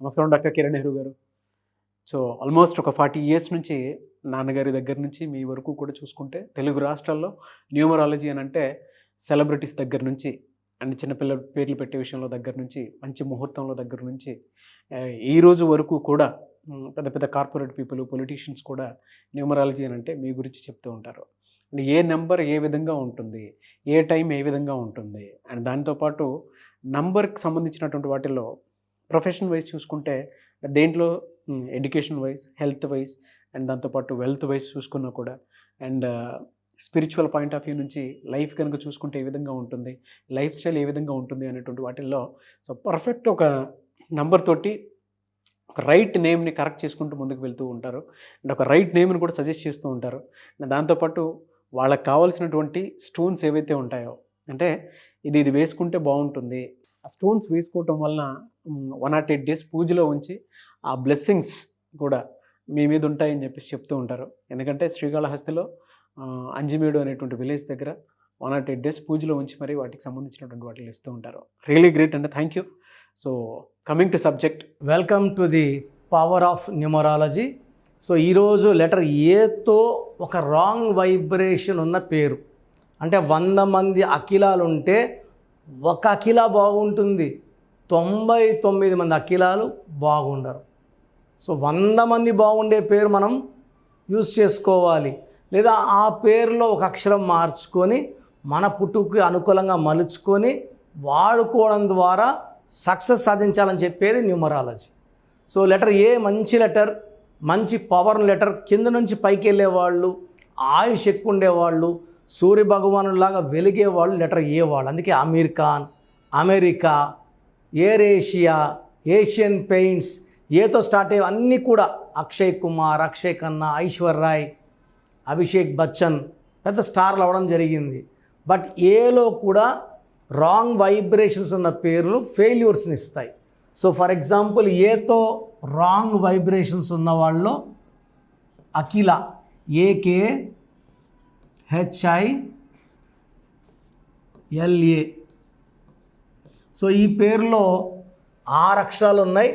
నమస్కారం డాక్టర్ కిరణ్ నెహ్రూ గారు. So almost ఒక 40 ఇయర్స్ నుంచి నాన్నగారి దగ్గర నుంచి మీ వరకు కూడా చూసుకుంటే తెలుగు రాష్ట్రాల్లో న్యూమరాలజీ అని అంటే సెలబ్రిటీస్ దగ్గర నుంచి అండ్ చిన్నపిల్లల పేర్లు పెట్టే విషయంలో దగ్గర నుంచి మంచి ముహూర్తంలో దగ్గర నుంచి ఈ రోజు వరకు కూడా పెద్ద పెద్ద కార్పొరేట్ పీపుల్ పొలిటీషియన్స్ కూడా న్యూమరాలజీ అని అంటే మీ గురించి చెప్తూ ఉంటారు. అండ్ ఏ నెంబర్ ఏ విధంగా ఉంటుంది, ఏ టైం ఏ విధంగా ఉంటుంది, అండ్ దాంతోపాటు నంబర్కి సంబంధించినటువంటి వాటిల్లో ప్రొఫెషన్ వైజ్ చూసుకుంటే దేంట్లో education wise, health wise and దాంతోపాటు వెల్త్ వైజ్ చూసుకున్నా కూడా and spiritual point of view నుంచి లైఫ్ కనుక చూసుకుంటే ఏ విధంగా ఉంటుంది, లైఫ్ స్టైల్ ఏ విధంగా ఉంటుంది అనేటువంటి వాటిల్లో సో పర్ఫెక్ట్ ఒక నంబర్ తోటి ఒక రైట్ నేమ్ని కరెక్ట్ చేసుకుంటూ ముందుకు వెళ్తూ ఉంటారు అండ్ ఒక రైట్ నేమ్ని కూడా సజెస్ట్ చేస్తూ ఉంటారు. దాంతోపాటు వాళ్ళకి కావాల్సినటువంటి స్టోన్స్ ఏవైతే ఉంటాయో అంటే ఇది వేసుకుంటే బాగుంటుంది, ఆ స్టోన్స్ వేసుకోవటం వలన 108 days పూజలో ఉంచి ఆ బ్లెస్సింగ్స్ కూడా మీ మీద ఉంటాయని చెప్పేసి చెప్తూ ఉంటారు. ఎందుకంటే శ్రీకాళహస్తిలో అంజిమేడు అనేటువంటి విలేజ్ దగ్గర 108 days పూజలో ఉంచి మరి వాటికి సంబంధించినటువంటి వాటిని ఇస్తూ ఉంటారు. రియలీ గ్రేట్ అండి, thank you. So coming to subject, welcome to the power of numerology. So ఈరోజు లెటర్ ఏతో ఒక రాంగ్ వైబ్రేషన్ ఉన్న పేరు, అంటే 100 మంది అఖిలాలు ఉంటే ఒక అఖిల బాగుంటుంది, 99 మంది అఖిలాలు బాగుండరు. సో 100 మంది బాగుండే పేరు మనం యూజ్ చేసుకోవాలి, లేదా ఆ పేరులో ఒక అక్షరం మార్చుకొని మన పుట్టుకు అనుకూలంగా మలుచుకొని వాడుకోవడం ద్వారా సక్సెస్ సాధించాలని చెప్పేది న్యూమరాలజీ. సో లెటర్ ఏ మంచి లెటర్, మంచి పవర్ లెటర్, కింద నుంచి పైకి వెళ్ళేవాళ్ళు, ఆయుష్ ఎక్కువ ఉండేవాళ్ళు, సూర్య భగవానులాగా వెలిగేవాళ్ళు లెటర్ ఏ వాళ్ళు. అందుకే Aamir Khan, America, Air Asia, Asian Paints, ఏతో స్టార్ట్ అయ్యే అన్నీ కూడా అక్షయ్ కుమార్, అక్షయ్ ఖన్నా, ఐశ్వర్ రాయ్, అభిషేక్ బచ్చన్ పెద్ద స్టార్లు అవ్వడం జరిగింది. బట్ ఏలో కూడా రాంగ్ వైబ్రేషన్స్ ఉన్న పేర్లు ఫెయిల్యూర్స్ని ఇస్తాయి. సో ఫర్ ఎగ్జాంపుల్ ఏతో రాంగ్ వైబ్రేషన్స్ ఉన్న వాళ్ళు అఖిల, AKHILA. సో ఈ పేరులో 6 అక్షరాలు ఉన్నాయి,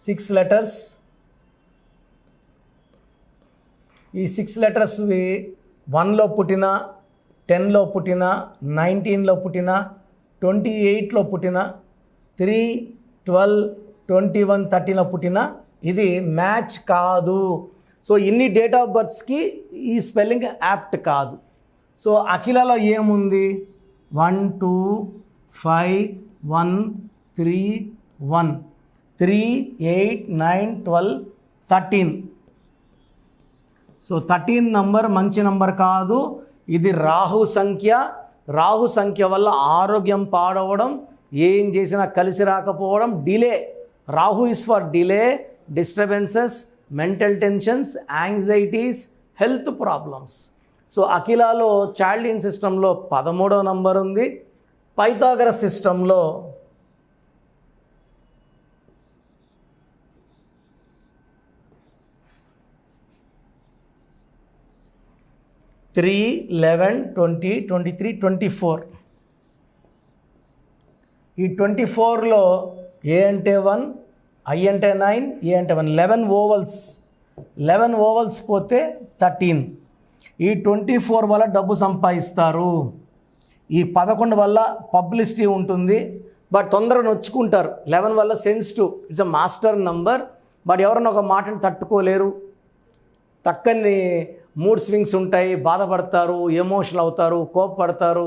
6 letters. ఈ 6 letters 1లో పుట్టిన, 10లో పుట్టిన, 19లో పుట్టిన, 28లో పుట్టిన, 3, 12, 21, 13లో పుట్టిన ఇది మ్యాచ్ కాదు. సో ఇన్ని డేట్ ఆఫ్ బర్త్స్కి ఈ స్పెల్లింగ్ యాప్ట్ కాదు. సో అఖిలలో ఏముంది, 1, 2, 5, 1, 3, 1, 3, 8, 9, 12, 13. సో 13 నంబర్ మంచి నంబర్ కాదు, ఇది రాహు సంఖ్య. రాహు సంఖ్య వల్ల ఆరోగ్యం పాడవడం, ఏం చేసినా కలిసి రాకపోవడం, delay. Rahu is for delay, disturbances, mental tensions, anxieties, health problems. So అఖిలాలో చాల్డియన్ సిస్టంలో 13వ నంబర్ ఉంది, పైథాగరస్ సిస్టంలో 3, 11, 20, 23, 24. ఈ 24లో ఏ అంటే 1, ఐ అంటే 9, ఏ అంటే 1, 11 ఓవల్స్. 11 ఓవల్స్ పోతే 13. ఈ 24 వల్ల డబ్బు సంపాదిస్తారు, ఈ 11 వల్ల పబ్లిసిటీ ఉంటుంది, బట్ తొందరగా నొచ్చుకుంటారు. 11 వల్ల sensitive, it's a master number. But ఎవరన్నా ఒక మాటని తట్టుకోలేరు, తక్కని మూడ్ స్వింగ్స్ ఉంటాయి, బాధపడతారు, ఎమోషనల్ అవుతారు, కోపపడతారు,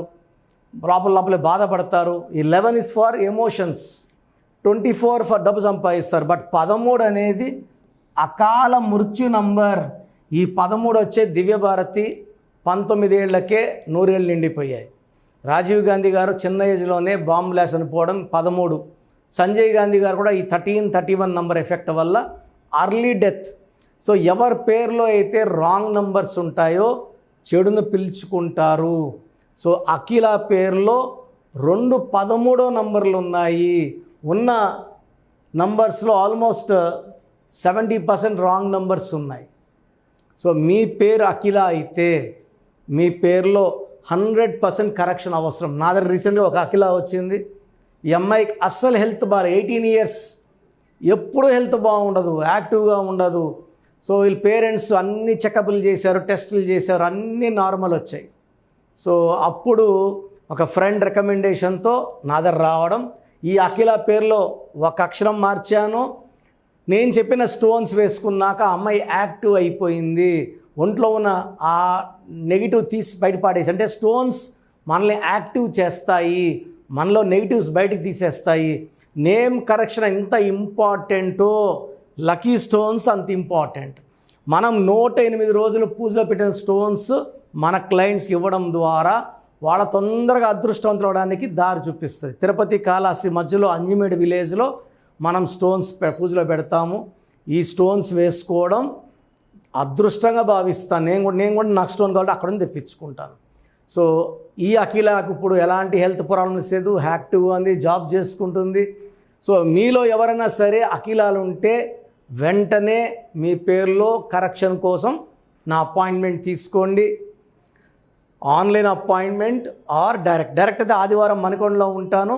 లోపలే బాధపడతారు. ఈ 11 ఇస్ ఫర్ ఎమోషన్స్, 24 ఫర్ డబ్బు సంపాదిస్తారు. బట్ 13 అనేది అకాల మృత్యు నంబర్. ఈ 13 వచ్చే దివ్యభారతి 19 ఏళ్లకే 100 ఏళ్ళు నిండిపోయాయి. రాజీవ్ గాంధీ గారు చిన్న ఏజ్లోనే బాంబ్ బ్లాస్ట్ అనిపోవడం 13. సంజయ్ గాంధీ గారు కూడా ఈ 13, 31 నంబర్ ఎఫెక్ట్ వల్ల అర్లీ డెత్. సో ఎవరి పేరులో అయితే రాంగ్ నంబర్స్ ఉంటాయో చెడును పిలుచుకుంటారు. సో అఖిల పేరులో 2 13వ నంబర్లు ఉన్నాయి. ఉన్న నంబర్స్లో ఆల్మోస్ట్ 70% రాంగ్ నంబర్స్ ఉన్నాయి. సో మీ పేరు అఖిల అయితే మీ పేరులో 100% కరెక్షన్ అవసరం. నా దగ్గర రీసెంట్గా ఒక అఖిల వచ్చింది, ఈ అమ్మాయికి అస్సలు హెల్త్ బాగా 18 ఇయర్స్, ఎప్పుడు హెల్త్ బాగుండదు, యాక్టివ్గా ఉండదు. సో వీళ్ళ పేరెంట్స్ అన్ని చెకప్లు చేశారు, టెస్టులు చేశారు, అన్నీ నార్మల్ వచ్చాయి. సో అప్పుడు ఒక ఫ్రెండ్ రికమెండేషన్తో నా దగ్గర రావడం, ఈ అఖిల పేరులో ఒక అక్షరం మార్చాను. నేను చెప్పిన స్టోన్స్ వేసుకున్నాక అమ్మాయి యాక్టివ్ అయిపోయింది. ఒంట్లో ఉన్న ఆ నెగిటివ్ తీసి బయటపడేసి, అంటే స్టోన్స్ మనల్ని యాక్టివ్ చేస్తాయి, మనలో నెగిటివ్స్ బయటికి తీసేస్తాయి. నేమ్ కరెక్షన్ ఎంత ఇంపార్టెంటో లక్కీ స్టోన్స్ అంత ఇంపార్టెంట్. మనం 108 రోజులు పూజలో పెట్టిన స్టోన్స్ మన క్లయింట్స్కి ఇవ్వడం ద్వారా వాళ్ళ తొందరగా అదృష్టవంతులు అవడానికి దారి చూపిస్తుంది. తిరుపతి కాళహస్తి మధ్యలో అంజిమేడ్ విలేజ్లో మనం స్టోన్స్ పూజలో పెడతాము. ఈ స్టోన్స్ వేసుకోవడం అదృష్టంగా భావిస్తాను. నేను కూడా నాకు స్టోన్ కావాలంటే అక్కడ నుంచి తెప్పించుకుంటాను. సో ఈ అఖిలకు ఇప్పుడు ఎలాంటి హెల్త్ ప్రాబ్లమ్స్ లేదు, యాక్టివ్గా ఉంది, జాబ్ చేసుకుంటుంది. సో మీలో ఎవరైనా సరే అఖిలాలు ఉంటే వెంటనే మీ పేరులో కరెక్షన్ కోసం నా అపాయింట్మెంట్ తీసుకోండి. ఆన్లైన్ అపాయింట్మెంట్ ఆర్ డైరెక్ట్ అయితే ఆదివారం మణికొండలో ఉంటాను.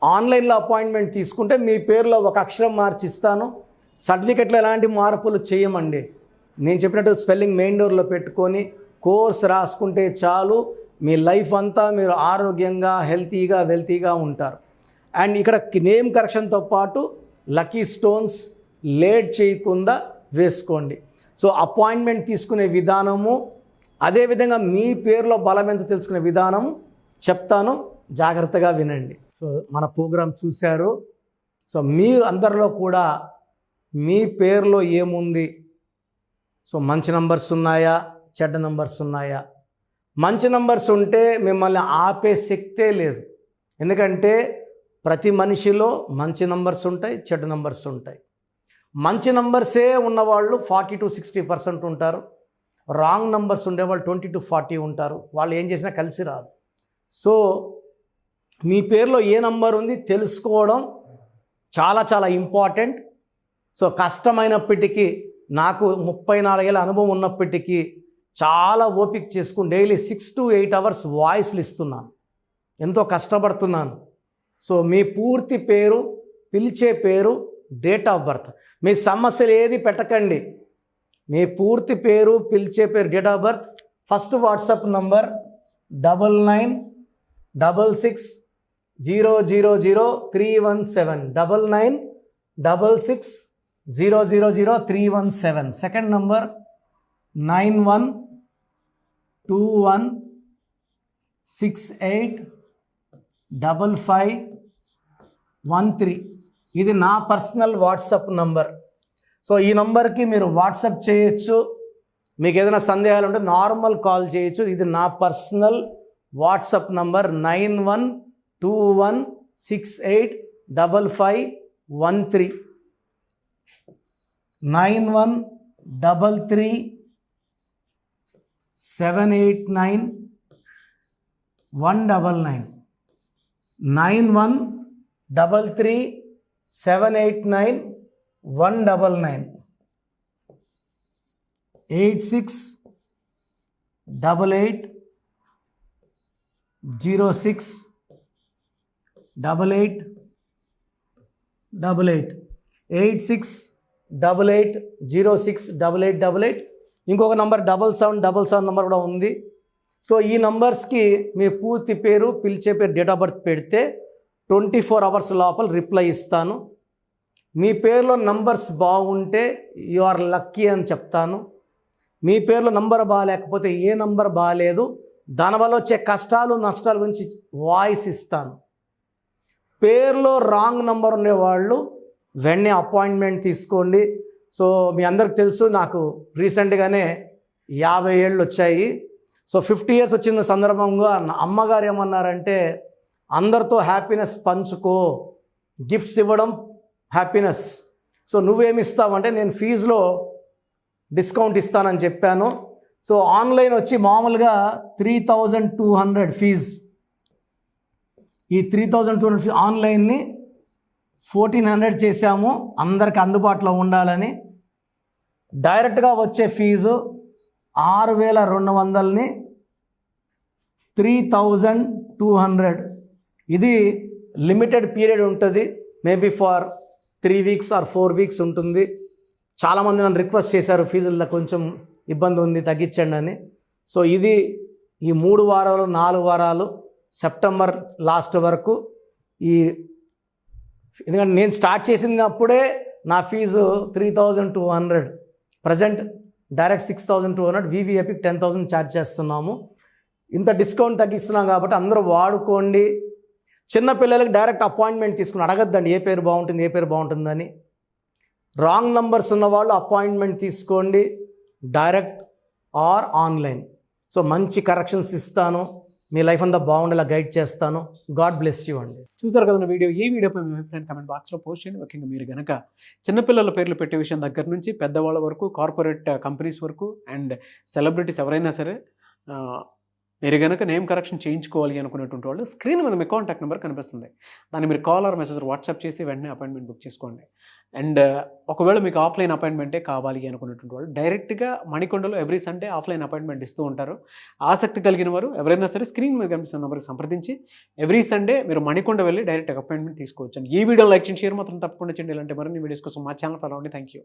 ఆన్లైన్లో అపాయింట్మెంట్ తీసుకుంటే మీ పేరులో ఒక అక్షరం మార్చిస్తాను. సర్టిఫికెట్లో ఎలాంటి మార్పులు చేయమండి. నేను చెప్పినట్టు స్పెల్లింగ్ మెయిన్ డోర్లో పెట్టుకొని కోర్స్ రాసుకుంటే చాలు, మీ లైఫ్ అంతా మీరు ఆరోగ్యంగా హెల్తీగా వెల్తీగా ఉంటారు. అండ్ ఇక్కడ నేమ్ కరెక్షన్తో పాటు లక్కీ స్టోన్స్ లేట్ చేయకుండా వేసుకోండి. సో అపాయింట్మెంట్ తీసుకునే విధానము, అదేవిధంగా మీ పేరులో బలం ఎంత తెలుసుకునే విధానం చెప్తాను, జాగ్రత్తగా వినండి. సో మన ప్రోగ్రాం చూశారు. సో మీ అందరిలో కూడా మీ పేరులో ఏముంది, సో మంచి నంబర్స్ ఉన్నాయా, చెడ్డ నంబర్స్ ఉన్నాయా? మంచి నంబర్స్ ఉంటే మిమ్మల్ని ఆపే శక్తే లేదు. ఎందుకంటే ప్రతి మనిషిలో మంచి నంబర్స్ ఉంటాయి, చెడ్డ నంబర్స్ ఉంటాయి. మంచి నంబర్సే ఉన్నవాళ్ళు 40 to 60% ఉంటారు. రాంగ్ నంబర్స్ ఉండేవాళ్ళు 20 to 40 ఉంటారు. వాళ్ళు ఏం చేసినా కలిసి రాదు. సో మీ పేరులో ఏ నంబర్ ఉంది తెలుసుకోవడం చాలా చాలా ఇంపార్టెంట్. సో కష్టమైనప్పటికీ, నాకు 34 ఏళ్ళ అనుభవం ఉన్నప్పటికీ చాలా ఓపిక చేసుకుని డైలీ 6 to 8 అవర్స్ వాయిస్లు ఇస్తున్నాను, ఎంతో కష్టపడుతున్నాను. సో మీ పూర్తి పేరు, పిలిచే పేరు, డేట్ ఆఫ్ బర్త్, మీ సమస్యలు ఏది పెట్టకండి. మీ పూర్తి పేరు, పిలిచే పేరు, date of birth, first WhatsApp number 9966000317 9966000317. Second number 9121685513. ఇది నా పర్సనల్ వాట్సాప్ నంబర్. సో ఈ నంబర్కి మీరు వాట్సాప్ చేయొచ్చు. మీకు ఏదైనా సందేహాలు ఉంటే నార్మల్ కాల్ చేయొచ్చు. ఇది నా పర్సనల్ వాట్సాప్ నంబర్ 9121685513 9133789199 9133789199 8688068888 8688068888. ఇంకొక నంబర్ 7777 నంబర్ కూడా ఉంది. సో ఈ నంబర్స్కి మీ పూర్తి పేరు, పిలిచే పేరు, డేట్ ఆఫ్ బర్త్ పెడితే 24 అవర్స్ లోపల రిప్లై ఇస్తాను. మీ పేరులో నంబర్స్ బాగుంటే యు ఆర్ లక్కీ అని చెప్తాను. మీ పేరులో నంబర్ బాగాలేకపోతే ఏ నంబర్ బాగాలేదు, దానివల్ల వచ్చే కష్టాలు నష్టాల గురించి వాయిస్ ఇస్తాను. పేరులో రాంగ్ నంబర్ ఉండేవాళ్ళు వెంటనే అపాయింట్మెంట్ తీసుకోండి. సో మీ అందరికి తెలుసు, నాకు రీసెంట్గానే 50 ఏళ్ళు వచ్చాయి. సో 50 ఇయర్స్ వచ్చిన సందర్భంగా నా అమ్మగారు ఏమన్నారంటే, అందరితో హ్యాపీనెస్ పంచుకో, గిఫ్ట్స్ ఇవ్వడం హ్యాపీనెస్. సో నువ్వేమిస్తావంటే, నేను ఫీజులో డిస్కౌంట్ ఇస్తానని చెప్పాను. సో ఆన్లైన్ వచ్చి మామూలుగా 3200 ఫీజ్. ఈ 3200 ఫీజ్ ఆన్లైన్ని 1400 చేశాము, అందరికి అందుబాటులో ఉండాలని. డైరెక్ట్గా వచ్చే ఫీజు 6200ని 3200. ఇది లిమిటెడ్ పీరియడ్ ఉంటుంది, maybe for 3 weeks or 4 weeks ఉంటుంది. చాలామంది నన్ను రిక్వెస్ట్ చేశారు ఫీజుల్లో కొంచెం ఇబ్బంది ఉంది తగ్గించండి అని. సో ఇది ఈ 3 వారాలు 4 వారాలు సెప్టెంబర్ లాస్ట్ వరకు ఈ, ఎందుకంటే నేను స్టార్ట్ చేసినప్పుడే నా fees 3,200, present direct 6,200, VVIP 10,000 charge చేస్తున్నాము. ఇంత డిస్కౌంట్ తగ్గిస్తున్నాం కాబట్టి అందరూ వాడుకోండి. చిన్నపిల్లలకి డైరెక్ట్ అపాయింట్మెంట్ తీసుకుని అడగద్దండి ఏ పేరు బాగుంటుందని. రాంగ్ నంబర్స్ ఉన్నవాళ్ళు అపాయింట్మెంట్ తీసుకోండి, డైరెక్ట్ ఆర్ ఆన్లైన్. సో మంచి కరెక్షన్స్ ఇస్తాను, మీ లైఫ్ అంతా బాగుండేలా గైడ్ చేస్తాను. గాడ్ బ్లెస్ యూ అండి. చూసారు కదా వీడియో. ఈ వీడియోపై మీ అభిప్రాయం కామెంట్ బాక్స్లో పోస్ట్ చేయండి. ముఖ్యంగా మీరు కనుక చిన్నపిల్లల పేర్లు పెట్టే విషయం దగ్గర నుంచి పెద్దవాళ్ళ వరకు, కార్పొరేట్ కంపెనీస్ వరకు అండ్ సెలబ్రిటీస్ ఎవరైనా సరే మీరు కనుక నేమ్ కరెక్షన్ చేయించుకోవాలి అనుకునేటువంటి వాళ్ళు స్క్రీన్ మీద మీ కాంటాక్ట్ నెంబర్ కనిపిస్తుంది. దాన్ని మీరు కాల్ ఆర్ మెసేజ్ వాట్సాప్ చేసి వెంటనే అపాయింట్మెంట్ బుక్ చేసుకోండి. అండ్ ఒకవేళ మీకు ఆఫ్లైన్ అపాయింట్మెంటే కావాలి అనుకునేటువంటి వాళ్ళు డైరెక్ట్గా మణికొండలో ఎవ్రీ సండే ఆఫ్లైన్ అపాయింట్మెంట్ ఇస్తూ ఉంటారు. ఆసక్తి కలిగిన వారు ఎవరైనా సరే స్క్రీన్ మీద కనిపిస్తున్న నెంబర్కి సంప్రదించి ఎవ్రీ సండే మీరు మణికొండ వెళ్ళి డైరెక్ట్ అపాయింట్మెంట్ తీసుకోవచ్చు. ఈ వీడియో లైక్ చేయండి, షేర్ మాత్రం తప్పకుండా చేయండి. ఇలాంటి మరిన్ని వీడియోస్ కోసం మా ఛానల్ ఫాలో అవ్వండి. Thank you.